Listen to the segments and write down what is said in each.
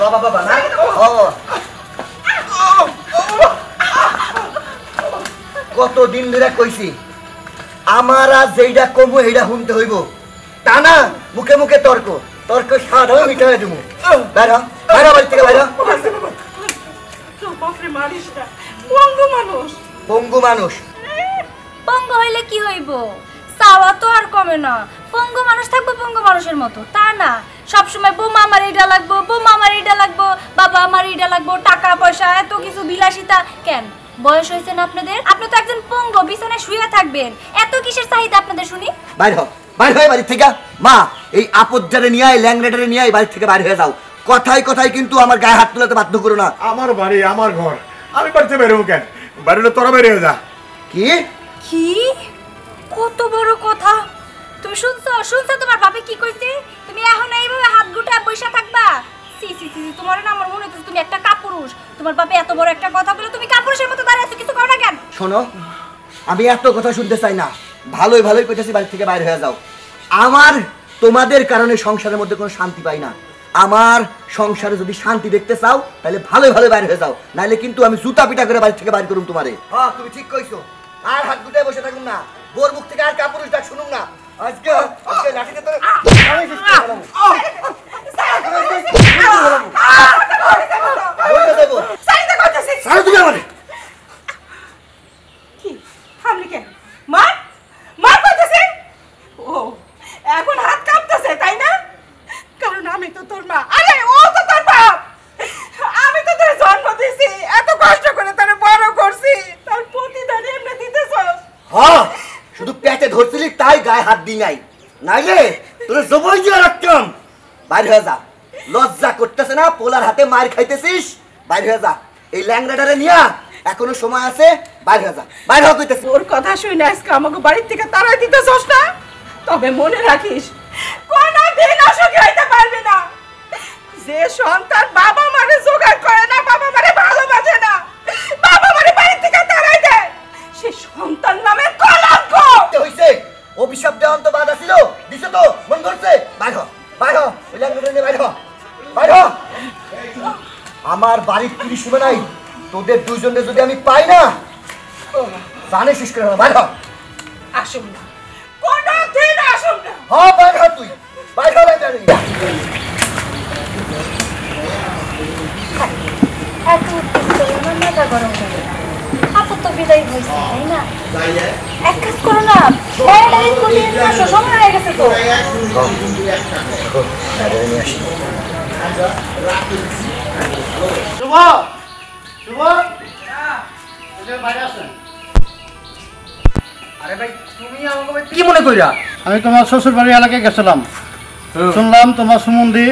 বাবা বাবা না কতদিন ধরে কইছি আমার আজ যেইটা কমু এইটা শুনতে হইব তা না মুখে মুখে তর্ক তর্ক সাধা মিটা হয়ে দেবো বাইরা বাইরা বাড়ি থেকে বাইরা পঙ্গু মানুষ পঙ্গু হইলে কি হইব চাওয়া তো আর কমে না পঙ্গু মানুষ থাকবো পঙ্গু মানুষের মতো তা না সবসময় বৌমা আমার এইটা লাগবো বৌমা আমার এইটা লাগবো বাবা আমার এইটা লাগবো টাকা পয়সা এত কিছু বিলাসিতা কেন বয়স হয়েছে না আপনাদের আপনি তো একজন পঙ্গু বিছানায় শুয়ে থাকবেন এত কিসের চাহিদা আপনাদের শুনি বাইর হও বাইর হয়ে বাড়ি থেকে মা এই আপদজারে নিয়ে আয় ল্যাংড়াটারে নিয়ে আয় বাড়ি থেকে বাইরে হয়ে যাও কথায় কথায় কিন্তু আমার গায়ে হাত তুলাতে বাধ্য করো না আমার বাড়ি আমার ঘর আমি বাড়িতে বের হবো কেন বাড়িতে তোরা বের হয়ে যা কি কি কত বড় কথা তুমি শুনছো তোমার বাবা কি কইছে তুমি এখন এইভাবে হাত গুটা বসে থাকবা সি সি সি তোমার না আমার মনে হচ্ছে তুমি একটা কাপুরুষ তোমার বাবা এত বড় একটা কথা বলে তুমি কাপুরুষের মতো দাঁড়িয়ে আছো কিছু করো না কেন শোনো আমি এত কথা শুনতে চাই না ভালোই ভালোই কইতেছি বাড়ি থেকে বাইরে হয়ে যাও আমার তোমাদের কারণে সংসারের মধ্যে কোনো শান্তি পাই না আমার সংসারে যদি শান্তি দেখতে চাও তাহলে ভালোই ভালোই বাইরে হয়ে যাও নাইলে কিন্তু আমি জুতা পিটা করে বাড়ি থেকে বাইরে করুম তোমারে হ্যাঁ তুমি ঠিক কইছো আর হাত গুটায় বসে থাকুন না বোর মুখ থেকে আর কাপুরুষ ডাক শুনুন না আজকে আজকে লাঠিতে তোরে আমি শেষ করে দিলাম বলতে দেবো সাইতে করতেছিস সারা তুমি আমারে কি হামলি কেন মার মার করতেছে ও এখন হাত কাঁপতেছে তাই না কারণ আমি তো তোর মা আরে ও তো তোর বাপ আমি তো তোর জন্ম দিছি এত কষ্ট করে তোরে বড় করছি তার প্রতিদান এমনি দিতেছস হ্যাঁ শুধু পেটে ধরছিলি তাই গায়ে হাত দি নাই নাইলে তোরে জবই দিয়ে রাখতাম বাইরে হয়ে যা লজ্জা করতেছে না পোলার হাতে মার খাইতেছিস বাইরে হয়ে যা এই ল্যাংড়াটারে নিয়া এখনো সময় আছে বাইরে হয়ে যা বাইরে হয়ে কইতেছি ওর কথা শুনে আজকে আমাকে বাড়ির থেকে তাড়াই দিতেছস না তবে মনে রাখিস কোনদিন অসুখী হইতে পারবি না যে সন্তান বাবা মারে জোগাড় করে না বাবা মারে ভালোবাসে না বাবা মারে বাড়ি থেকে তাড়াই দেয় সে সন্তান নামে কলঙ্ক হইছে অভিশাপ দেওয়ান তো বাধা ছিল দিছে তো মন করছে বাইরে হ বাইরে হ ওই ল্যাংড়াটা নিয়ে বাইরে হ বাইরে হ আমার বাড়ির তিরিশ শুবে নাই তোদের দুইজনে যদি আমি পাই না জানে শেষ করে বাইরে হ আসুন না কোনদিন আসুন না হ্যাঁ বাইরে হ তুই বাইরে হ ল্যাংড়া নিয়ে এত আমার মাথা গরম করে আপু তো বিদায় হয়েছে তাই না এক কাজ করো না বাইরে কোলিয়ে নিয়ে আসো সময় হয়ে গেছে তো শুভ শুভ বাইরে আসেন আরে ভাই তুমি আমাকে কি মনে কইরা আমি তোমার শ্বশুর বাড়ি এলাকায় গেছিলাম শুনলাম তোমার সম্বন্ধে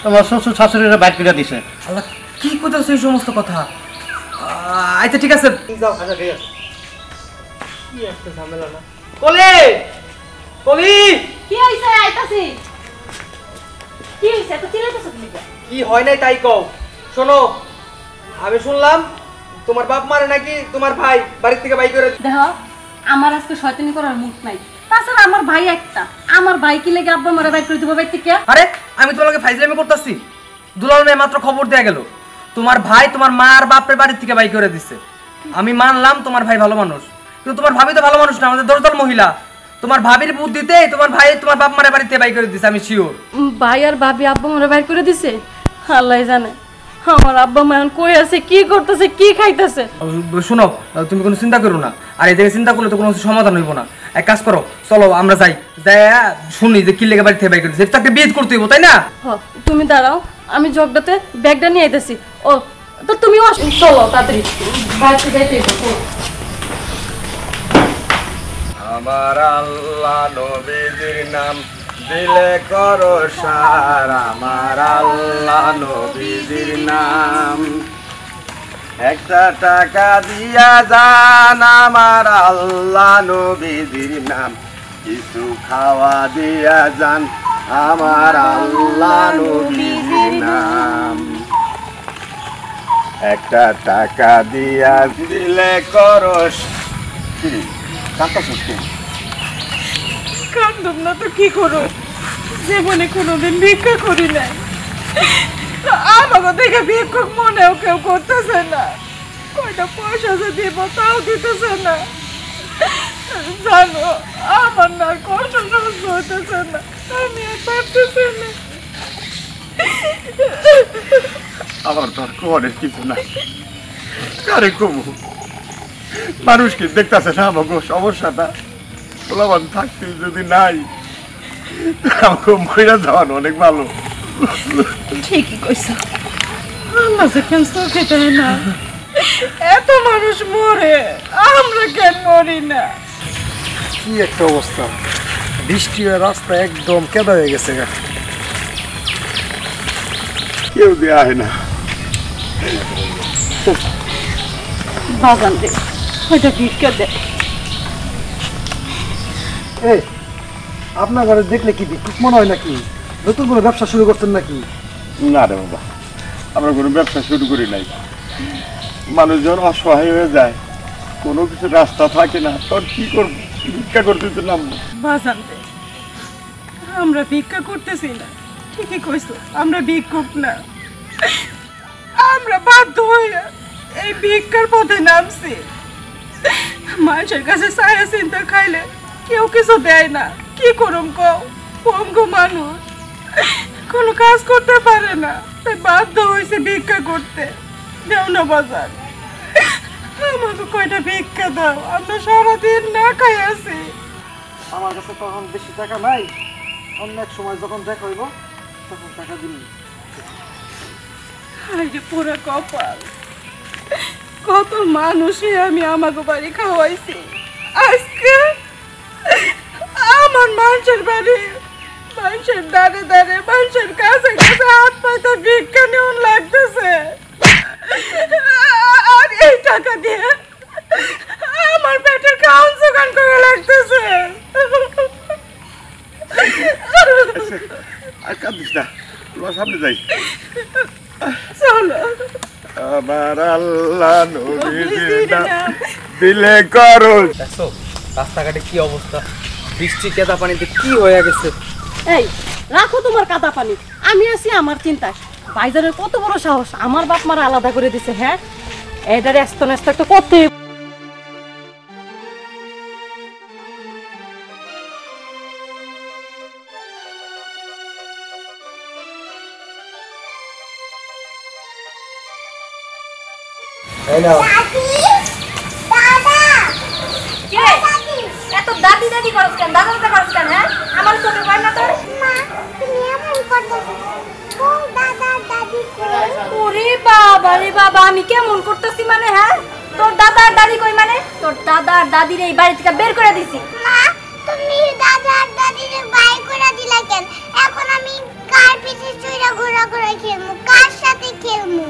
তোমার শ্বশুর শাশুড়িরা বাইর করে দিছে আল্লাহ কি কইতাছ এই সমস্ত কথা আচ্ছা ঠিক আছে যাও আচ্ছা ঠিক আছে কি একটা ঝামেলা না কলি কলি কি হইছে আইতাছি কি হইছে তো চিল্লাইতেছ তুমি কি হয় নাই তাই কও শোনো আমি শুনলাম তোমার বাপ মারে নাকি তোমার ভাই বাড়ি থেকে বাই করে দেখো আমার আজকে শয়তানি করার মুখ নাই তাছাড়া আমার ভাই একটা আমার ভাই কি লেগে আব্বা মারা বাইর করে দিব বাইর থেকে আরে আমি তোমাকে ফাইজলামি করতেছি দুলাল মেয়ে মাত্র খবর দেয়া গেল তোমার ভাই তোমার মা আর বাপের বাড়ি থেকে বাই করে দিচ্ছে আমি মানলাম তোমার ভাই ভালো মানুষ কিন্তু তোমার ভাবি তো ভালো মানুষ না আমাদের দরদল মহিলা তোমার ভাবির বুদ্ধিতে তোমার ভাই তোমার বাপ মারে বাড়িতে বাই করে দিচ্ছে আমি শিওর ভাই আর ভাবি আব্বা মারা বাইর করে দিছে আল্লাহ জানে আমার আব্বা মা এখন কই আছে কি করতেছে কি খাইতেছে শোনো তুমি কোনো চিন্তা করো না আর এই জায়গায় চিন্তা করলে তো কোনো সমাধান হইব না এক কাজ করো চলো আমরা যাই যাই শুনি যে কি লেগে বাড়ি থেকে বাই করে দিচ্ছে তাকে বিয়ে করতে হইব তাই না তুমি দাঁড়াও আমি জগটাতে ব্যাগটা নিয়ে আইতেছি ও তো তুমি চলো তাড়াতাড়ি বাড়িতে যাইতে হইব আমার আল্লাহ নবীজির নাম দিলে করো সার আমার আল্লাহ নবীজির নাম একটা টাকা দিয়া যান আমার আল্লাহ নবীজির নাম কিছু খাওয়া দিয়া যান আমার আল্লাহ নবীজির নাম একটা টাকা দিয়া দিলে করো কান্দুম না তো কি করো জীবনে কোনোদিন ভিক্ষা করি নাই, আমাকে দেখে ভিক্ষুক মনেও কেউ করতেছে না। কয়টা পয়সা যে দিব তাও দিতেছে না। জানো আমার না কষ্ট সহ্য হতেছে না, আমি আর পারতেছি না। আমার তো আর কোয়ারের কিছু নাই, কারে কমু? মানুষ কি দেখতেছে না আমাকে সমস্যাটা? পোলাবান থাকতে যদি নাই, আমাকে মহিলা যাওয়ানো অনেক ভালো। ঠিকই কইছ, আল্লাহ যে কেন চোখে দেয় না? এত মানুষ মরে, আমরা কেন মরি না? কি একটা অবস্থা, বৃষ্টি হয়ে রাস্তা একদম কেদা হয়ে গেছে। কেউ দিয়ে আহে না। বাজান দে, ওইটা ভিক্ষা দে। এই আপনার ঘরে দেখলে কি ভিক্ষুক মনে হয় নাকি? নতুন কোনো ব্যবসা শুরু করতেন নাকি? না রে বাবা, আমরা কোনো ব্যবসা শুরু করি নাই। মানুষজন অসহায় হয়ে যায়, কোনো কিছু রাস্তা থাকে না, তোর কি করবো? ভিক্ষা করতে তো নামবো। বাজান দে, আমরা ভিক্ষা করতেছি না, ঠিকই কইছো, আমরা ভিক্ষুক না। আমরা বাধ্য হয়ে এই ভিক্ষার পথে নামছি। মানুষের কাছে ছায়া চিন্তা খাইলে কেউ কিছু দেয় না, কি করুম কও? পঙ্গু মানুষ, কোনো কাজ করতে পারে না, তাই বাধ্য হয়েছে ভিক্ষা করতে। দেও না বাজার, আমাকে কয়টা ভিক্ষা দাও, আমরা সারাদিন না খাই আছি। আমার কাছে তখন বেশি টাকা নাই, অন্য এক সময় যখন দেখা হইব তখন টাকা দিন। হাইরে পুরা কপাল, কত মানুষে আমি আমাকে বাড়ি খাওয়াইছি, আজকে আমার মানুষের বাড়ি, মানুষের দাঁড়ে দাঁড়ে, মানুষের কাছে কাছে হাত পাইতে ভিক্ষা নেওয়ান লাগতেছে। আর এই টাকা দিয়ে আমার পেটের খাওয়ান জোগান করা লাগতেছে। আর কাঁদিস না, তোমার সামনে যাই। চলো আমার আল্লাহ নবীজির নাম দিলে করো। দেখছো রাস্তাঘাটে কি অবস্থা, বৃষ্টি কেদা পানিতে কি হয়ে গেছে। এই রাখো তোমার কাদা পানি, আমি আছি আমার চিন্তায়। ভাইজানের কত বড় সাহস, আমার বাপ মারা আলাদা করে দিছে। হ্যাঁ, এটারে আস্তে আস্তে একটা করতে। এত দাদি দাদি করছ কেন, দাদা দাদা করছ কেন? হ্যাঁ, আমার চোখে পড়ে না তোর? ওরে বাবা রে বাবা, আমি কেমন করতেছি মানে? হ্যাঁ, তোর দাদা আর দাদি কই মানে? তোর দাদা আর দাদির এই বাড়ি থেকে বের করে দিছি। মা, তুমি দাদা আর দাদিরে বাইর করে দিলা কেন? এখন আমি কার পিছে চইরা ঘোরা ঘোরা খেলমু? কার সাথে খেলমু?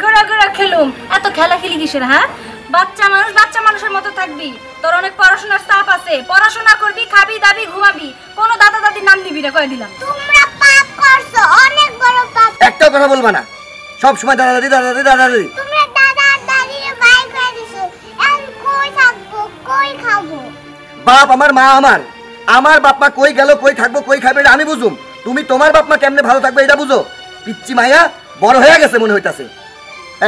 ঘোরা ঘোরা খেলুম, এত খেলা খেলি কিসের? হ্যাঁ, বাচ্চা মানুষ বাচ্চা মানুষের মতো থাকবি। তোর অনেক পড়াশোনার চাপ আছে, পড়াশোনা করবি, খাবি দাবি, ঘুমাবি, কোনো দাদা দাদির নাম দিবি না, কয়ে দিলাম। তোমরা পাপ করছো, অনেক বড় পাপ। একটা কথা বলবা না, সব সময় দাদা দাদি দাদা দাদি দাদা দাদি। তোমরা দাদা আর দাদিরে বাইর করে দিছো, এখন কই থাকবো, কই খাবো? বাপ আমার, মা আমার, আমার বাপ মা কই গেল, কই থাকবো, কই খাবে, এটা আমি বুঝুম। তুমি তোমার বাপ মা কেমনে ভালো থাকবে এটা বুঝো। পিচ্চি মাইয়া বড় হয়ে গেছে মনে হইতাছে।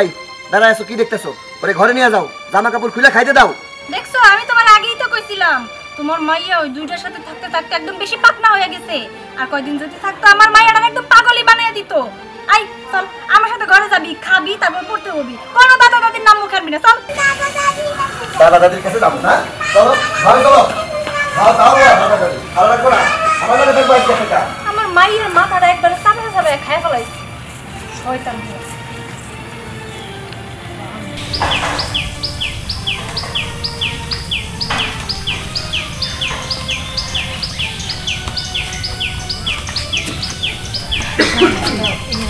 এই দাঁড়া আছো, কি দেখতেছো? ওরে ঘরে নিয়ে যাও, জামা কাপড় খুলে খাইতে দাও। দেখছো, আমি তোমার আগেই তো কইছিলাম, তোমার মাইয়া ওই দুইটার সাথে থাকতে থাকতে একদম বেশি পাকনা হয়ে গেছে। আর কয়দিন যদি থাকতো আমার মাইয়াটা একদম পাগলই বানিয়ে দিত। আই চল, আমার সাথে ঘরে যাবি, খাবি, তারপর পড়তে হবি, কোনো দাদা দাদির নাম মুখে আনবি না। চল দাদা দাদির কাছে যাবো না, চলো ঘরে চলো। খাওয়া দাও দাদা দাদি, ভালো লাগবে না? আমার কাছে থাকবো আজকে থেকে। আমার মাইয়ের মাথাটা একবারে চাপে চাপে খায় ফেলাইছে শয়তান।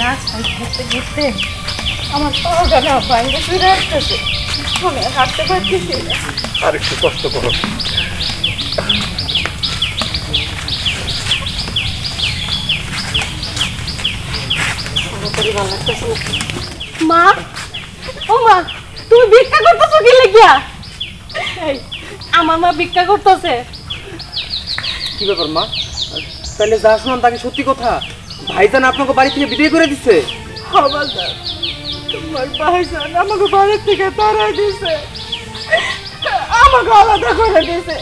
রাস্তায় ঘুরতে ঘুরতে আমার পাওয়া না বাইরে ফিরে আসতেছে, আমি আর হাঁটতে পারতেছি না। আর একটু কষ্ট করো। মা, ও মা, তুমি ভিক্ষা করতেছো কি লাগিয়া? এই আমার মা ভিক্ষা করতেছে। কি ব্যাপার মা, তাহলে যা শুনলাম তাকে সত্যি কথা, ভাইজান আপনাকে বাড়ি থেকে বিদায় করে দিচ্ছে। বাজান, তোমার ভাইজান আমাকে বাড়ি থেকে তাড়াই দিছে, আমাকে আলাদা করে দিছে।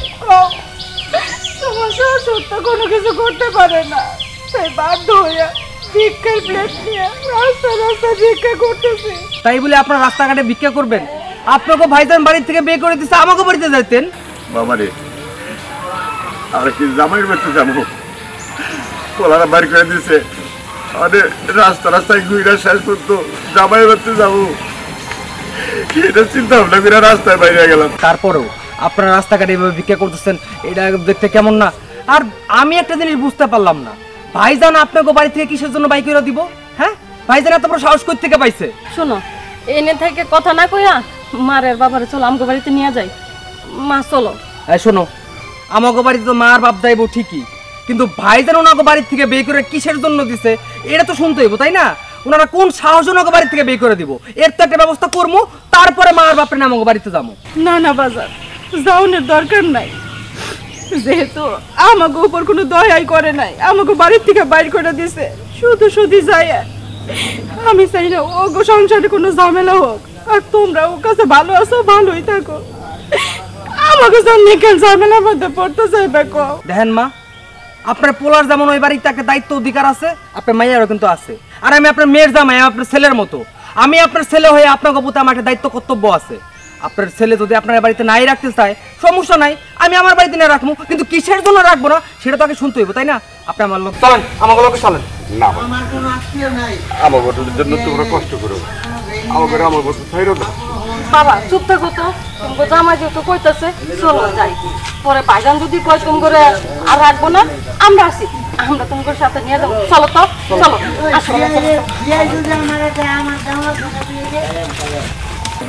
তোমার শ্বশুর তো কোনো কিছু করতে পারে না, তাই বাধ্য হইয়া ভিক্ষার প্লেট নিয়ে রাস্তা রাস্তা ভিক্ষা করতেছে। তাই বলে আপনার রাস্তাঘাটে ভিক্ষা করবেন? আপনাকে ভাইজান বাড়ি থেকে বিয়ে করে দিচ্ছে, আমাকে বাড়িতে যাইতেন। বাবারে, আমরা কি জামাইয়ের বাড়িতে যাবো? পোলারা বাড়ি করে দিছে, আরে রাস্তা রাস্তায় ঘুরে শেষ করতো জামাইয়ের বাড়িতে যাবো, এটা চিন্তা ভাবনা করে রাস্তায় বাইরে গেলাম। তারপরেও আপনারা রাস্তাঘাটে এভাবে ভিক্ষা করতেছেন, এটা দেখতে কেমন না? আর আমি একটা জিনিস বুঝতে পারলাম না, ভাইজান আপনাকে বাড়ি থেকে কিসের জন্য বাইক করে দিব? হ্যাঁ, ভাইজান এত বড় সাহস কই থেকে পাইছে? শোনো, এনে থেকে কথা না কইয়া মারের বাবারে চলো আমগো বাড়িতে নিয়ে যাই। মা চলো। এই শোনো, আমাকে বাড়িতে তো মা আর বাপ যাইবো ঠিকই, কিন্তু ভাইজান ওনাকে বাড়ি থেকে বের করে কিসের জন্য দিছে এটা তো শুনতে হইব, তাই না? ওনারা কোন সাহস ওনাকে বাড়ি থেকে বের করে দিব? এর তো একটা ব্যবস্থা করবো, তারপরে মা আর বাপের নাম আমাকে বাড়িতে যাবো। না না বাজার, যাওয়ানোর দরকার নাই, যেহেতু আমাকে উপর কোনো দয়াই করে নাই, আমাকে বাড়ির থেকে বাইর করে দিছে, শুধু শুধু যায়। আমি চাই না ও গো সংসারে কোনো ঝামেলা হোক, আর তোমরা ওর কাছে ভালো আছো, ভালোই থাকো। আমাকে জন্য কেন ঝামেলার মধ্যে পড়তে চাইবে? দেখেন মা, আপনার পোলার যেমন ওই বাড়িতে একটা দায়িত্ব অধিকার আছে, আপনার মাইয়ারও কিন্তু আছে। আর আমি আপনার মেয়ের জামাই, আপনার ছেলের মতো। আমি আপনার ছেলে হয়ে আপনার প্রতি আমার একটা দায়িত্ব কর্তব্য আছে। আপনার ছেলে যদি আপনার বাড়িতে নাই রাখতে চায় সমস্যা নাই, আমি আমার বাড়িতে না রাখবো, কিন্তু কিসের জন্য রাখবো না সেটা তো আগে শুনতে হইব, তাই না? আপনি আমার লোক চলেন, আমাকে লোকে চলেন। না আমার ঘটনার জন্য তোমরা কষ্ট করো, আমার আমার বছর ছাইরো না। বাবা চুপ থাকো তো, তোমাকে জামাই যেহেতু কইতাছে চলো যাই। পরে ভাইজান যদি কয় তুমি করে আর রাখবো না, আমরা আছি, আমরা তোমার সাথে নিয়ে যাবো। চলো তো, চলো আসো।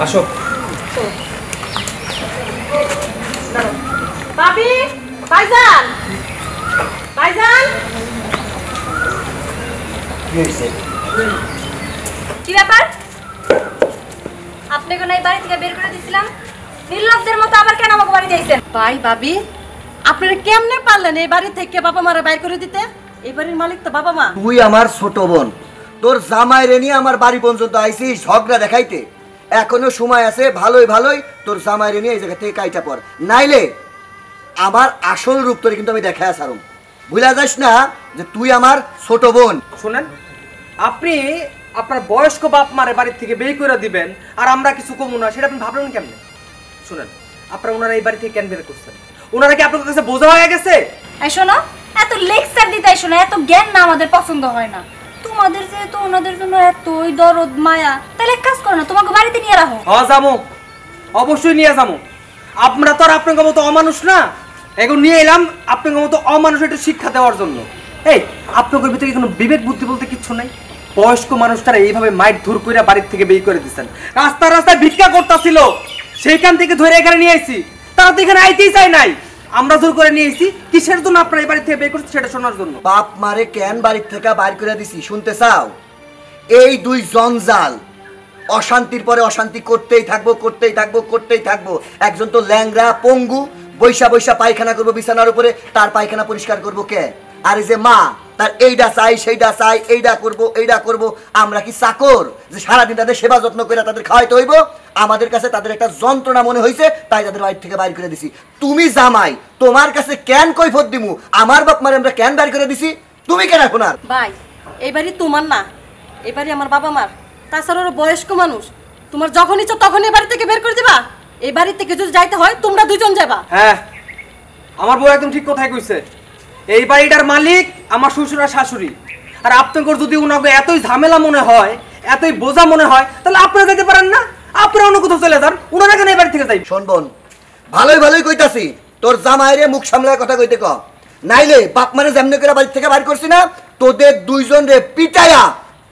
আসো। ভাবি, ভাইজান, ভাইজান। কি ব্যাপার? আপনি কোন এই বাড়ি থেকে বের করে দিয়েছিলাম, নির্লজ্জের মতো আবার কেন আমাকে বাড়ি দিয়েছেন? ভাই ভাবি, আপনারা কেমনে পারলেন এই বাড়ি থেকে বাবা মারা বাইর করে দিতে? এই বাড়ির মালিক তো বাবা মা। তুই আমার ছোট বোন, তোর জামাইরে নিয়ে আমার বাড়ি পর্যন্ত আইছিস ঝগড়া দেখাইতে। এখনো সময় আছে, ভালোই ভালোই তোর জামাইরে নিয়ে এই জায়গা থেকে কাইটা পর, নাইলে আমার আসল রূপ তোর কিন্তু আমি দেখা সারুম। ভুলা যাস না যে তুই আমার ছোট বোন। শুনেন, আপনি আপনার বয়স্ক বাপ মারে বাড়ি থেকে বের করে দিবেন আর আমরা কিছু কমু না, সেটা আপনি ভাবলেন কেমনে? শুনেন, আপনারা ওনারা এই বাড়ি থেকে কেন বের করছেন? ওনারা কি আপনার কাছে বোঝা হয়ে গেছে? এই শোনো, এত লেকচার দিতে এসো না, এত জ্ঞান না আমাদের পছন্দ হয় না। তোমাদের যেহেতু ওনাদের জন্য এতই দরদ মায়া, তাহলে এক কাজ করো না, তোমাকে বাড়িতে নিয়ে রাখো। হ্যাঁ যাবো, অবশ্যই নিয়ে যাবো। আমরা তো আর আপনার মতো অমানুষ না, এখন নিয়ে এলাম আপনার মতো অমানুষ একটু শিক্ষা দেওয়ার জন্য। এই আপনাদের ভিতরে কোনো বিবেক বুদ্ধি বলতে কিচ্ছু নাই? বয়স্ক মানুষটারা এইভাবে মাইট ধুর করে বাড়ির থেকে বের করে দিচ্ছেন, রাস্তায় রাস্তায় ভিক্ষা করতেছিল, সেইখান থেকে ধরে এখানে নিয়ে আসি, তারা তো এখানে আইতেই চাই নাই, আমরা জোর করে নিয়ে এসেছি। কিসের জন্য আপনারা এই বাড়ি থেকে বের করছেন সেটা শোনার জন্য। বাপ মারে কেন বাড়ির থেকে বাইর করে দিছি শুনতে চাও? এই দুই জঞ্জাল অশান্তির পরে অশান্তি করতেই থাকবো, করতেই থাকবো, করতেই থাকবো। একজন তো ল্যাংরা পঙ্গু, বৈশা বৈশা পায়খানা করবো বিছানার উপরে, তার পায়খানা পরিষ্কার করবো কে? আর এই যে মা, তার এইটা চাই সেইটা চাই, এইটা করবো এইটা করবো। আমরা কি চাকর যে সারাদিন তাদের সেবা যত্ন করে তাদের খাওয়াইতে হইব? আমাদের কাছে তাদের একটা যন্ত্রণা মনে হয়েছে, তাই তাদের বাড়ি থেকে বাইর করে দিছি। তুমি জামাই, তোমার কাছে কেন কৈফত দিমু? আমার বাপ মারে আমরা কেন বাইর করে দিছি, তুমি কেন এখন? আর ভাই, এই বাড়ি তোমার না, এই বাড়ি আমার বাবা মার। তাছাড়া ওরা বয়স্ক মানুষ, তোমার যখন ইচ্ছা তখন এই বাড়ি থেকে বের করে দিবা। এই বাড়ি থেকে যদি যাইতে হয় তোমরা দুজন যাবা। হ্যাঁ, আমার বউ একদম ঠিক কথাই কইছে। এই বাড়িটার মালিক আমার শ্বশুর আর শাশুড়ি। আর আপনাদের যদি উনাকে এতই ঝামেলা মনে হয়, এতই বোঝা মনে হয়, তাহলে আপনারা যেতে পারেন না, আপনারা অন্য কোথাও চলে যান, উনারা কেন এই বাড়ি থেকে যাই? শোন বোন, ভালোই ভালোই কইতাছি, তোর জামাইরে মুখ সামলায় কথা কইতে ক, নাইলে বাপ মানে যেমনি করে বাড়ি থেকে বাইর করছি না, তোদের দুইজন রে পিটায়া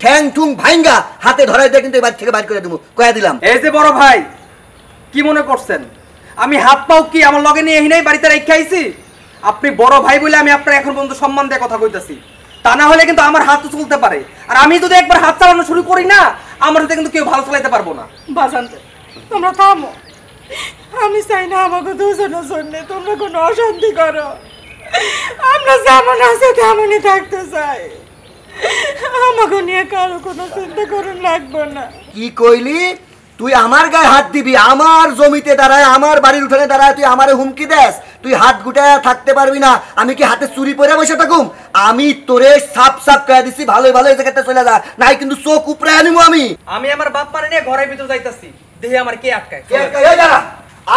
ঠ্যাং ঠুং ভাইঙ্গা হাতে ধরাই দিয়ে কিন্তু এই বাড়ি থেকে বাইর করে দেবো, কয়া দিলাম। এই যে বড় ভাই, কি মনে করছেন আমি হাত পাও কি আমার লগে নিয়ে এই বাড়িতে রেখে আইছি? আপনি বড় ভাই বলে আমি আপনার এখন পর্যন্ত সম্মান দিয়ে কথা কইতাছি, তা না হলে কিন্তু আমার হাত তো চলতে পারে। আর আমি যদি একবার হাত চালানো শুরু করি না, আমার হাতে কিন্তু কেউ ভালো চালাইতে পারবো না। বাজানতে তোমরা থামো, আমি চাই না আমাকে দুজনের জন্য তোমরা কোনো অশান্তি করো। আমরা যেমন আছে তেমনই থাকতে চাই। আমাকে নিয়ে কারো কোনো চিন্তা করুন লাগবে না। কি কইলি? তুই আমার গায়ে হাত দিবি, আমার জমিতে দাঁড়ায়, আমার বাড়ির উঠানে দাঁড়ায় তুই আমারে হুমকি দেস? তুই হাত গুটায় থাকতে পারবি না। আমি কি হাতে চুরি পরে বসে থাকুম? আমি তোরে সাপ সাপ কয়ে দিছি, ভালোই ভালো এই জায়গাতে চলে যা, নাই কিন্তু চোখ উপরে আনিমু আমি। আমি আমার বাপ মারে নিয়ে ঘরের ভিতর যাইতাছি, দেখি আমার কে আটকায়। কে আটকায়? এই দাঁড়া,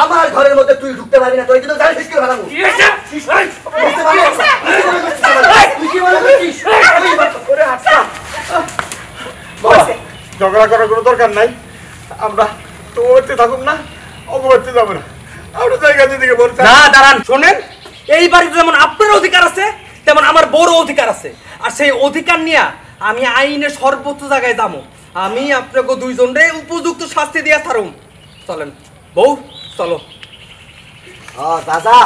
আমার ঘরের মধ্যে তুই ঢুকতে পারবি না, তুই কিন্তু জানিস শেষ করে ফেলাবো। তুই কি মনে করছিস? ঝগড়া করার কোনো দরকার নাই। আমরা তো ওতে থাকুন না, অবগত যাবো না, আমরা জায়গা দিকে বলছি না দাঁড়ান, শোনেন, এই বাড়িতে যেমন আপনার অধিকার আছে তেমন আমার বড় অধিকার আছে। আর সেই অধিকার নিয়ে আমি আইনের সর্বোচ্চ জায়গায় যাবো। আমি আপনাকে দুইজনরে উপযুক্ত শাস্তি দিয়া ছাড়ুম। চলেন বউ, চলো। দাদা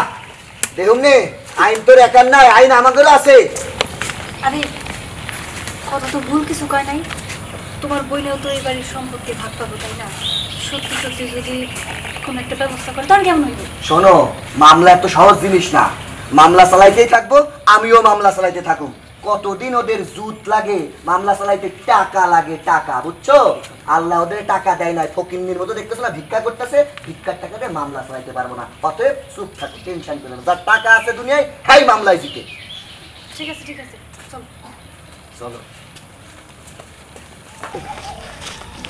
দেখুন নে, আইন তোর একার নাই, আইন আমাদেরও আছে। আরে কথা তো ভুল কিছু কয় নাই। তোমার বইলেও তো এই বাড়ির সম্পত্তি ভাগ পাবো, তাই না? সত্যি সত্যি যদি কোনো একটা ব্যবস্থা করে তাহলে কেমন হইবে? শোনো, মামলা এত সহজ জিনিস না। মামলা চালাইতেই থাকবো, আমিও মামলা চালাইতে থাকুম। কতদিন ওদের জুত লাগে, মামলা চালাইতে টাকা লাগে, টাকা, বুঝছো? আল্লাহ ওদের টাকা দেয় না, ফকিন্নির মতো দেখতেছো না, ভিক্ষা করতেছে, ভিক্ষার টাকা দিয়ে মামলা চালাইতে পারবো না। অতএব চুপ থাকো, টেনশন করো না, যার টাকা আছে দুনিয়ায় তাই মামলায় জিতে। ঠিক আছে ঠিক আছে, চলো চলো।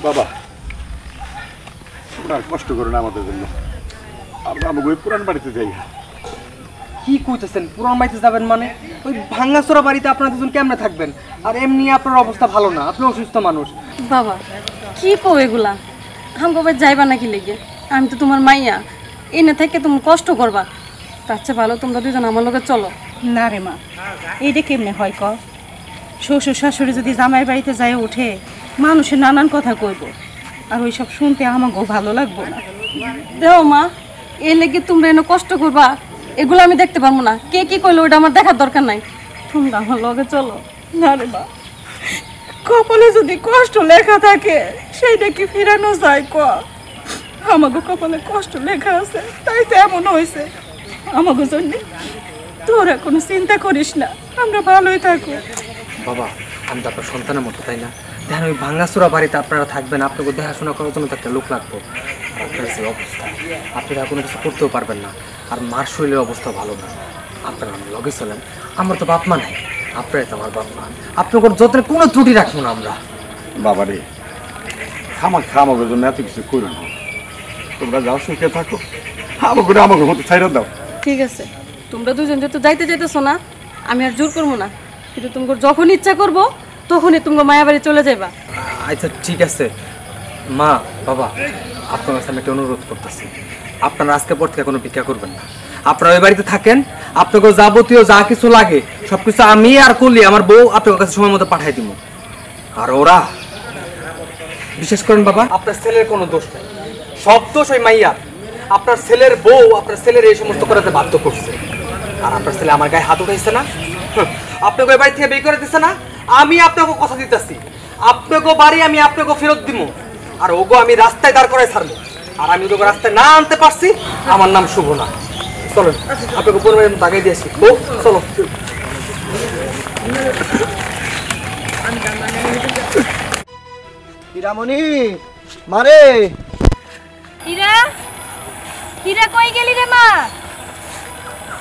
বাবা, তোমরা কষ্ট করো না আমাদের জন্য, আমরা আমাকে ওই পুরান বাড়িতে যাই। কি কইতেছেন? পুরান বাড়িতে যাবেন মানে? ওই ভাঙ্গাচোরা বাড়িতে আপনারা দুজন কেমনে থাকবেন? আর এমনি আপনার অবস্থা ভালো না, আপনি অসুস্থ মানুষ। বাবা কি কো এগুলা? আমাকে যাইবা নাকি লেগে? আমি তো তোমার মাইয়া, এনে থেকে তুমি কষ্ট করবা, তার চেয়ে ভালো তোমরা দুজন আমার লগে চলো। না রে মা, এইটা কেমনে হয় ক? শ্বশুর শাশুড়ি যদি জামাইয়ের বাড়িতে যায় ওঠে, মানুষের নানান কথা কইব, আর ওইসব শুনতে আমাকেও ভালো লাগবো না। দেও মা, এ লেগে তোমরা এনে কষ্ট করবা, এগুলো আমি দেখতে পারবো না। কে কি কইলো ওটা আমার দেখার দরকার নাই, তোমরা আমার লগে চলো। না রে মা, কপালে যদি কষ্ট লেখা থাকে সেইটা কি ফেরানো যায় ক? আমাকে কপালে কষ্ট লেখা আছে, তাই তো এমন হয়েছে। আমাকে জন্য তোরা কোনো চিন্তা করিস না, আমরা ভালোই থাকবো। বাবা, আমি তো আপনার সন্তানের মতো, তাই না? দেখেন ওই ভাঙ্গাচোরা বাড়িতে আপনারা থাকবেন, আপনাকে দেখাশোনা করার জন্য তো একটা লোক লাগবে। আর আপনার যে অবস্থা, আপনারা কোনো কিছু করতেও পারবেন না, আর মার শরীরের অবস্থা ভালো না। আপনারা আমার লগে চলেন, আমার তো বাপ মা নাই, আপনারাই তো আমার বাপ মা। আপনার যত্নে কোনো ত্রুটি রাখবো না আমরা। বাবা রে, খামাকের জন্য এত কিছু করো না, তোমরা যাও, সুখে থাকো, আমাকে মতো ছাইরা দাও। ঠিক আছে, তোমরা দুজন যেহেতু যাইতে যাইতেছো না, আমি আর জোর করবো না, কিন্তু তোমার যখন ইচ্ছা করবো তখনই তোমার মায়া বাড়ি চলে যাইবা। আচ্ছা ঠিক আছে মা, বাবা, আপনার কাছে আমি একটা অনুরোধ করতেছি, আপনারা আজকে পর থেকে কোনো ভিক্ষা করবেন না। আপনারা ওই বাড়িতে থাকেন, আপনাকে যাবতীয় যা কিছু লাগে সবকিছু আমি আর কলি আমার বউ আপনার কাছে সময় মতো পাঠাই দিব। আর ওরা বিশেষ করেন বাবা, আপনার ছেলের কোনো দোষ নেই, সব দোষ ওই মাইয়ার। আপনার ছেলের বউ আপনার ছেলের এই সমস্ত করাতে বাধ্য করছে। আর আপনার ছেলে আমার গায়ে হাত উঠাইছে না, আপনাকে ওই বাড়ি থেকে বের করে দিচ্ছে না। আমি আপনাকে কথা দিতেছি, আপনাকে বাড়ি আমি আপনাকে ফেরত দিব, আর ওগো আমি রাস্তায় দাঁড় করাই ছাড়বো। আর আমি ওকে রাস্তায় না আনতে পারছি, আমার নাম শুভ না। চলো, আপনাকে পরিবারের মতো আগে দিয়েছি। ও চলো। হীরামণি, মারে হীরা, হীরা কই গেলি রে মা?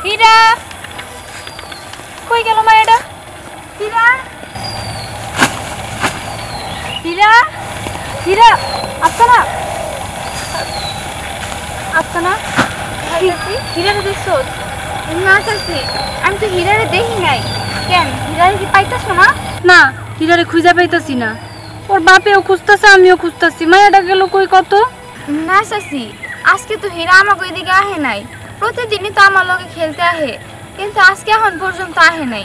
হীরা কই গেল মা? এটা হীরা, হীরা, হীরা, আপনারা আপনারা হীরারে দেখছো? না চাচি, আমি তো হীরারে দেখি নাই। কেন, হীরারে কি পাইতাছো না? না, হীরারে খুঁজে পাইতাছি না। ওর বাপেও খুঁজতেছে, আমিও খুঁজতেছি। মায়াটা গেল কই কত? না চাচি, আজকে তো হীরা আমাকে ওইদিকে আহে নাই। প্রতিদিনই তো আমার লগে খেলতে আহে, কিন্তু আজকে এখন পর্যন্ত আহে নাই।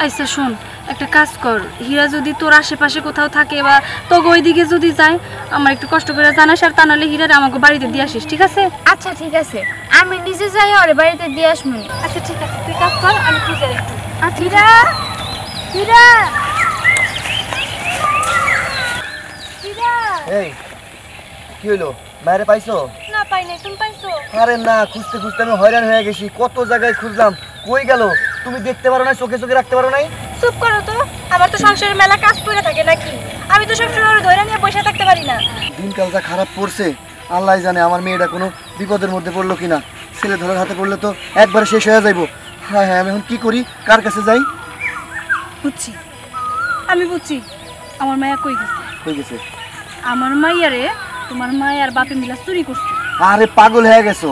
আচ্ছা শোন, একটা কাজ কর, হীরা যদি তোর আশেপাশে কোথাও থাকে বা তোকে ওইদিকে যদি যায়, আমার একটু কষ্ট করে জানাস, আর তা নাহলে হীরারে আমাকে বাড়িতে দিয়ে আসিস, ঠিক আছে? আচ্ছা ঠিক আছে, আমি নিজে যাই ওর বাড়িতে দিয়ে আসবো। আচ্ছা ঠিক আছে, তুই কাজ কর, আমি খুঁজে একটু। হীরা, হীরা, হীরা। এই কি হইলো? মায়েরে পাইছো? না পাই নাই, তুমি পাইছো? আরে না, খুঁজতে খুঁজতে আমি হয়রান হয়ে গেছি, কত জায়গায় খুঁজলাম, কই গেল? তুমি দেখতে পারো না, চোখে চোখে রাখতে পারো নাই? চুপ করো তো, আমার তো সংসারের মেলা কাজ পড়ে থাকে নাকি? আমি তো সবসময় ওর ধরে নিয়ে বসে থাকতে পারি না। দিনকাল যা খারাপ পড়ছে, আল্লাহ জানে আমার মেয়েটা কোনো বিপদের মধ্যে পড়লো কিনা। ছেলে ধরার হাতে পড়লে তো একবারে শেষ হয়ে যাইবো। হ্যাঁ হ্যাঁ, আমি এখন কি করি, কার কাছে যাই? বুঝছি, আমি বুঝছি আমার মায়া কই গেছে। কই গেছে? আমার মাইয়ারে তোমার মায়ার বাপে মিলা চুরি করছে। আরে পাগল হয়ে গেছো,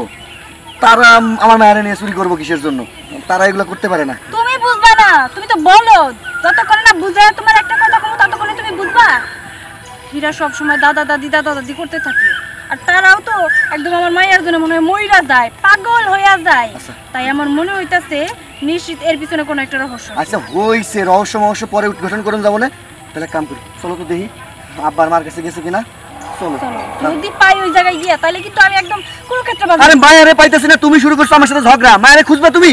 তারা আমার মায়েরা নিয়ে চুরি করবো কিসের জন্য? তারা এগুলো করতে পারে না। তুমি বুঝবা না, তুমি তো বলো যতক্ষণ না বুঝে তোমার একটা কথা বলো ততক্ষণে তুমি বুঝবা। হীরা সব সময় দাদা দাদি করতে থাকে, আর তারাও তো একদম আমার মায়ের জন্য মনে হয় মইরা যায়, পাগল হইয়া যায়। তাই আমার মনে হইতাছে নিশ্চিত এর পিছনে কোনো একটা রহস্য। আচ্ছা হইছে, রহস্য পরে উদ্ঘাটন করুন যাবো না? তাহলে কাম করি, চলো তো দেখি আব্বার মার কাছে গেছে কিনা। চলো যদি পাই ওই জায়গায় গিয়া, তাহলে কিন্তু আমি একদম কুরুক্ষেত্র বাজাবো। আরে মায়েরে পাইতেছি না, তুমি শুরু করছো আমার সাথে ঝগড়া। মায়েরে খুঁজবা তুমি?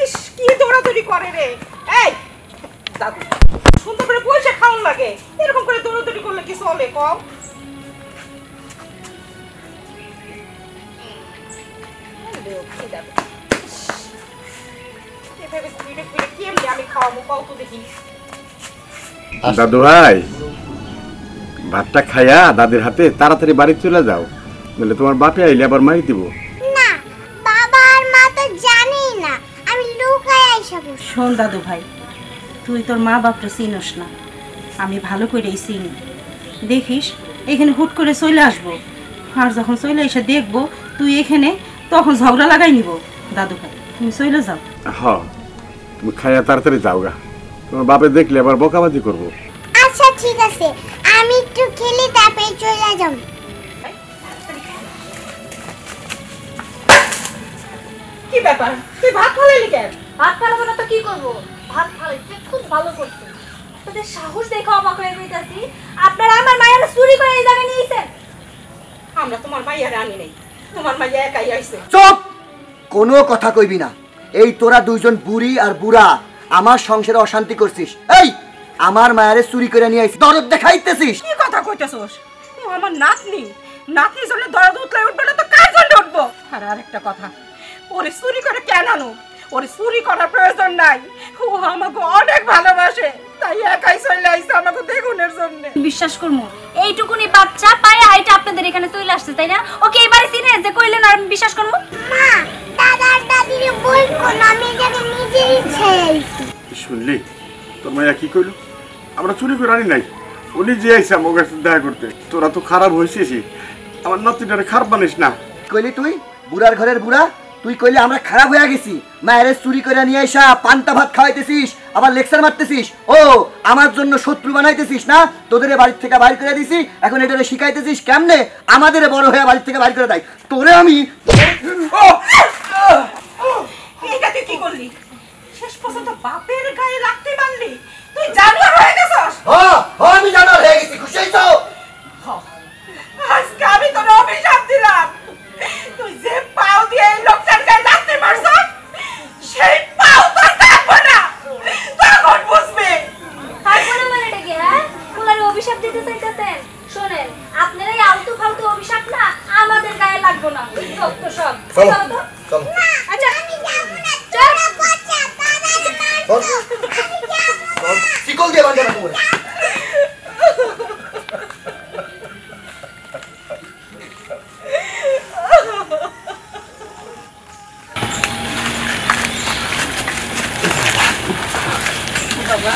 ইস, কি দৌড়াদৌড়ি করে রে! এই দাদু, সুন্দর করে পয়সা খাওয়ান লাগে, এরকম করে দৌড়াদৌড়ি করলে কি চলে কও? আমি খাওয়াবো কও তো দেখি। দাদু ভাই, ভাতটা খাইয়া দাদির হাতে তাড়াতাড়ি বাড়ি চলে যাও, বলে তোমার বাপে আইলে আবার মারি দিব। না, বাবা আর মা তো জানেই না, আমি লুকায় আইসা বসি। শোন দাদু ভাই, তুই তোর মা বাপটা চিনস না, আমি ভালো করেই চিনি। দেখিস এখানে হুট করে চলে আসবো, আর যখন চলে এসে দেখবো তুই এখানে, তখন ঝগড়া লাগাই নিব। দাদু ভাই তুমি চলে যাও। হ, তুমি খাইয়া তাড়াতাড়ি যাও গা, তোমার বাপে দেখলে আবার বকাবাজি করবো। আচ্ছা ঠিক আছে, আমি একটু খেলি তারপরে চলে যাব। কি ব্যাপার, তুই ভাত খাওয়ালি কেন? ভাত খাওয়াবো না তো কি করবো? ভাত খাওয়াইতে খুব ভালো করছে। তোদের সাহস দেখে অবাক হয়ে যাইতাছি, আপনারা আমার মায়ের চুরি করে এই জায়গায় নিয়েছেন। আমরা তোমার মাইয়া আনি নাই, তোমার মাইয়া একাই আইছে। চুপ, কোনো কথা কইবি না। এই তোরা দুইজন বুড়ি আর বুড়া আমার সংসারে অশান্তি করছিস। এই আমার মায়ের চুরি করে নিয়ে আইছিস, দরদ দেখাইতেছিস। কি কথা কইতেছস? ও আমার নাতনি, নাতনির জন্য দরদ উঠলে উঠবে না তো কার জন্য উঠবো? আর আরেকটা কথা, ওরে চুরি করে কেন আনো? ওরে চুরি করার প্রয়োজন নাই, ও আমাকে অনেক ভালোবাসে, তাই একাই চলে আইছে আমাকে দেখুনের জন্য। বিশ্বাস করবো এইটুকুনি বাচ্চা পায়ে হাইটা আপনাদের এখানে চলে আসছে, তাই না? ওকে এবারে চিনে যে কইলেন আর আমি বিশ্বাস করবো? মা, দাদা আর দাদিরে বলবো না, আমি এটাকে নিজের ইচ্ছায় আইছি। শুনলি তোর মাইয়া কি কইলো? আমরা চুরি করে আনি নাই, উনি যে আইসা আমার কাছে দেখা করতে। তোরা তো খারাপ হয়েছিস, আমার নাতিটারে খারাপ বানিস না। কইলি তুই বুড়ার ঘরের বুড়া? তুই কইলি আমরা খারাপ হয়ে গেছি, মায়ের চুরি করে নিয়ে আইসা পান্তা ভাত খাওয়াইতেছিস, আবার লেকচার মারতেছিস। ও আমার জন্য শত্রু বানাইতেছিস না? তোদের বাড়ির থেকে বাইর করে দিছি, এখন এটারে শিখাইতেছিস কেমনে আমাদের বড় হয়ে বাড়ির থেকে বাইর করে দেয়। তোরে আমি এইটা তুই কি করলি? শেষ পর্যন্ত বাপের গায়ে লাগতে পারলি? তুই জানোয়ার হয়ে গেছস। আমি জানার হয়ে গেছি, খুশি হইছো? আজকে আমি তোর অভিশাপ দিলাম, তুই যে পাও দিয়ে এই লোকটার গায়ে লাগতে পারছস, সেই পাও তোর থাকবে না, তখন বুঝবি। তারপরে মানে ডেকে হ্যাঁ কুলারে অভিশাপ দিতে চাইতেছেন? শোনেন, আপনারা এই আলতু ফালতু অভিশাপ না আমাদের গায়ে লাগবে না, সত্য সব। চলো, চলো তো। চলো। আচ্ছা আমি যাব না, তোরা বাচ্চা, দাদারে মারবো। আমি যাব না। শিকল দিয়ে বাঁধা রাখো বলে। বাবা,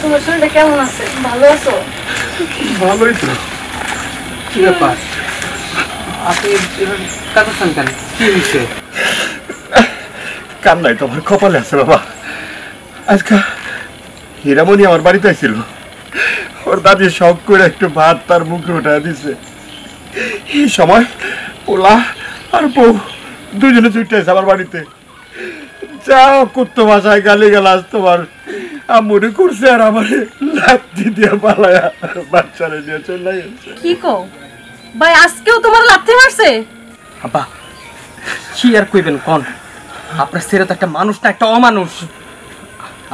তোমার শরীরটা কেমন আছে? ভালো আছো? ভালোই তো। কি ব্যাপার, আপনি কাঁদছেন কেন? কি হয়েছে? কান্নাই তো আমার কপালে আছে বাবা। আজকে হীরামণি আমার বাড়িতে আসছিল, ওর দাদি শখ করে একটু ভাত তার মুখে উঠে দিছে। এই সময় ওলা আর বউ দুজনে ছুটে আছে আমার বাড়িতে। যা করতো বাসায় গালি গালাজ তোমার আম্মুরে করছে, আর আমার লাত্তি দিয়ে পালায়া বাচ্চারে নিয়ে চলে গেছে। কি কো ভাই, আজকেও তোমার লাথি মারছে? আব্বা কি আর কইবেন কোন, আপনার ছেলে তো একটা মানুষ না, একটা অমানুষ।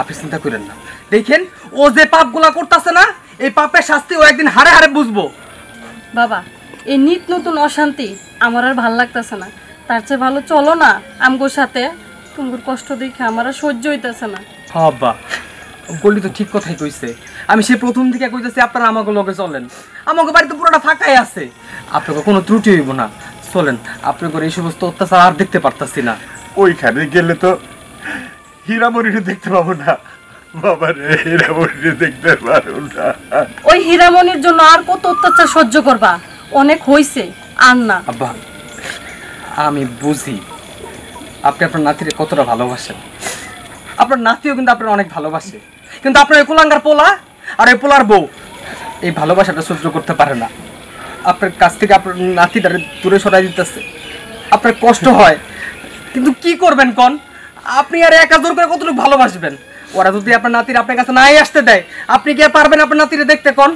আপনি চিন্তা করেন না, দেখেন ও যে পাপগুলা করতেছে না, এই পাপের শাস্তি ও একদিন হারে হারে বুঝবো। বাবা, এই নিত নতুন অশান্তি আমার আর ভাল লাগতেছে না। তার চেয়ে ভালো চলো না আমগোর সাথে। তোমার কষ্ট দেখে আমার আর সহ্য হইতেছে না। হ্যাঁ আব্বা, গল্লি তো ঠিক কথাই কইছে। আমি সেই প্রথম থেকে কইতেছি আপনারা আমাকে লগে চলেন। আমাকে বাড়িতে পুরোটা ফাঁকাই আছে, আপনাকে কোনো ত্রুটি হইব না। চলেন, আপনি করে এই সমস্ত অত্যাচার আর দেখতে পারতাছি না। ওইখানে গেলে তো হীরামণিরে দেখতে পাবো না বাবা রে, হীরামণিরে দেখতে পারবো না। ওই হীরামণির জন্য আর কত অত্যাচার সহ্য করবা? অনেক হইছে, আর না। আব্বা, আমি বুঝি আপনি আপনার নাতিরে কতটা ভালোবাসেন। আপনার নাতিও কিন্তু আপনার অনেক ভালোবাসে, কিন্তু আপনার এই কুলাঙ্গার পোলা আর এই পোলার বউ এই ভালোবাসাটা সহ্য করতে পারে না। আপনার কাছ থেকে আপনার নাতিটারে দূরে সরাই দিতেছে, আপনার কষ্ট হয়, কিন্তু কি করবেন কন? আপনি আর একা জোর করে কতটুকু ভালোবাসবেন? ওরা যদি আপনার নাতির আপনার কাছে নাই আসতে দেয়, আপনি কি আর পারবেন আপনার নাতিরে দেখতে কন?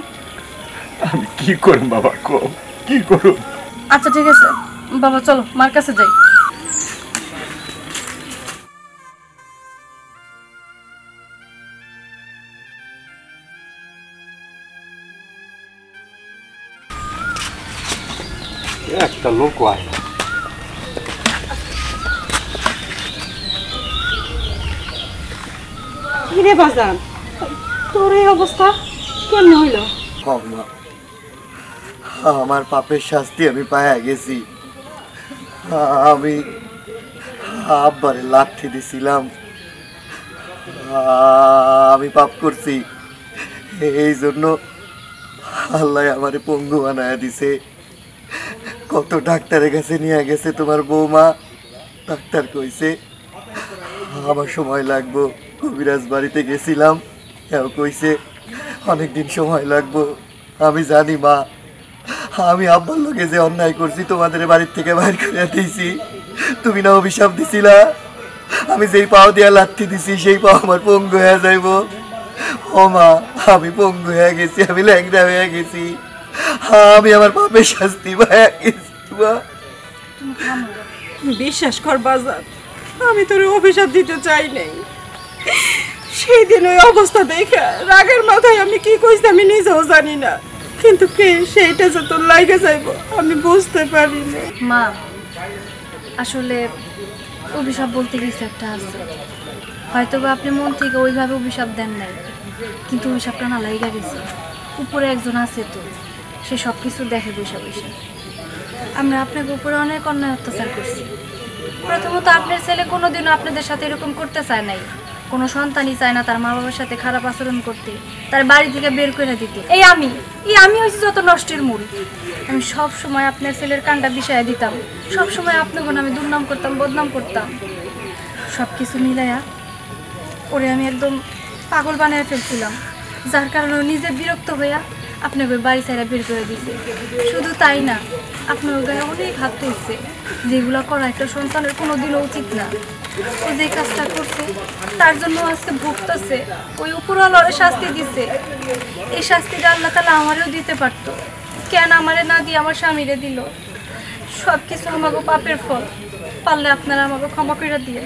আমি কি করব বাবা, কম কি করব? আচ্ছা ঠিক আছে বাবা, চলো মার কাছে যাই। একটা লোক আয় না। কিরে বাজান, তোর এই অবস্থা কেমন হইল? মা, আমার পাপের শাস্তি আমি পায়া গেছি। আমি আব্বারে লাঠি দিছিলাম, আমি পাপ করছি, এই জন্য আল্লাহ আমারে পঙ্গু বানায় দিছে। কত ডাক্তারের কাছে নিয়ে গেছে তোমার বৌমা, ডাক্তার কইছে আমার সময় লাগবো। কবিরাজ বাড়িতে গেছিলাম, এও কইছে অনেকদিন সময় লাগবো। আমি জানি মা, আমি আব্বার লোকে যে অন্যায় করছি, তোমাদের বাড়ির থেকে বাইর করে দিয়েছি। তুমি না অভিশাপ দিছিলা আমি যেই পাও দিয়া লাথি দিছি সেই পাও আমার পঙ্গু হয়ে যাইব। ও মা, আমি পঙ্গু হয়ে গেছি, আমি ল্যাংড়া হয়ে গেছি, আমি আমার পাপের শাস্তি পাইয়া গেছি। মা, বিশ্বাস কর বাজার, আমি তোর অভিশাপ দিতে চাই নাই। সেই দিন ওই অবস্থা দেখে রাগের মাথায় আমি কি কইছি আমি নিজেও জানি না, কিন্তু কে সেইটা যে তোর লাইগে যাইব আমি বুঝতে পারি না। মা, আসলে অভিশাপ বলতে কিছু একটা আছে। হয়তো বা আপনি মন থেকে ওইভাবে অভিশাপ দেন নাই, কিন্তু অভিশাপটা না লাইগা গেছে। উপরে একজন আছে তো, সে সব কিছু দেখে বসে বসে। আমরা আপনাকে উপরে অনেক অন্যায় অত্যাচার করছি। প্রথমত আপনার ছেলে কোনোদিনও আপনাদের সাথে এরকম করতে চায় নাই। কোনো সন্তানই চায় না তার মা বাবার সাথে খারাপ আচরণ করতে, তার বাড়ি থেকে বের করে দিতে। আমি হয়েছি যত নষ্টের মূল। আমি সব সময় আপনার ছেলের কানটা বিষয়ে দিতাম, সব সময় আপনাকে আমি দুর্নাম করতাম, বদনাম করতাম। সব কিছু মিলাইয়া ওরে আমি একদম পাগল বানিয়ে ফেলছিলাম, যার কারণে নিজে বিরক্ত হইয়া আপনাকে বাড়ি ছাড়া বের করে দিছে। শুধু তাই না, আপনার গায়ে অনেক হাত তুলছে, যেগুলো করা একটা সন্তানের কোনোদিনও উচিত না। ও যে কাজটা করছে তার জন্য আজকে ভুগতেছে। ওই উপরওয়ালারে শাস্তি দিছে। এই শাস্তিটা আল্লাহ তাআলা আমারেও দিতে পারতো, কেন আমারে না দিয়ে আমার স্বামীরে দিল? সব কিছু আমাকে পাপের ফল, পারলে আপনারা আমাকে ক্ষমা করে দিয়ে।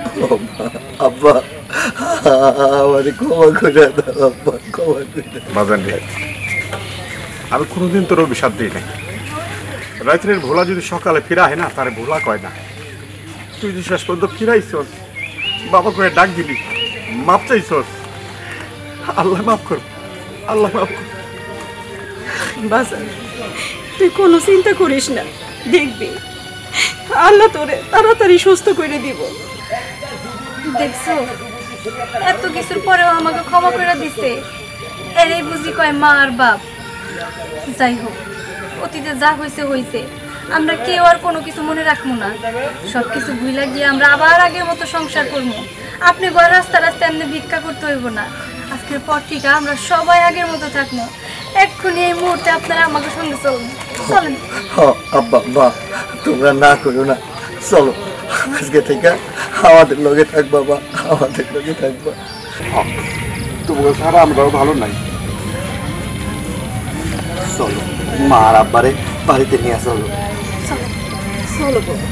আব্বা, আমারে ক্ষমা করে দাও আব্বা, ক্ষমা করে দাও। বাজান রে, আমি কোনোদিন তোর অভিশাপ দিই নাই। রাত্রের ভোলা যদি সকালে ফিরা হয় না, তার ভোলা কয় না। তুই যে শেষ পর্যন্ত ফিরাইছস, বাবা করে ডাক দিবি, মাপ চাইছস, আল্লাহ মাফ কর, আল্লাহ মাফ কর। বাজার, তুই কোনো চিন্তা করিস না, দেখবি আল্লাহ তোরে তাড়াতাড়ি সুস্থ করে দিব। দেখছো, এত কিছুর পরেও আমাকে ক্ষমা করে দিছে। এরই বুঝি কয় মা আর বাপ। যাই হোক, অতীতে যা হয়েছে হয়েছে, আমরা কেউ আর কোনো কিছু মনে রাখবো না। সব কিছু ভুলে গিয়ে আমরা আবার আগের মতো সংসার করবো। আপনি ঘর রাস্তা রাস্তায় এমনি ভিক্ষা করতে হইব না। আজকের পর থেকে আমরা সবাই আগের মতো থাকবো। এক্ষুনি এই মুহূর্তে আপনারা আমাকে সঙ্গে চলুন, চলেন। আব্বা মা, তোমরা না করো না, চলো আজকে থেকে আমাদের লগে থাক বাবা, আমাদের লগে থাকবা। তোমাকে ছাড়া আমরাও ভালো নাই। চলো মা আর আব্বারে বাড়িতে নিয়ে চলো। চলো বাবা।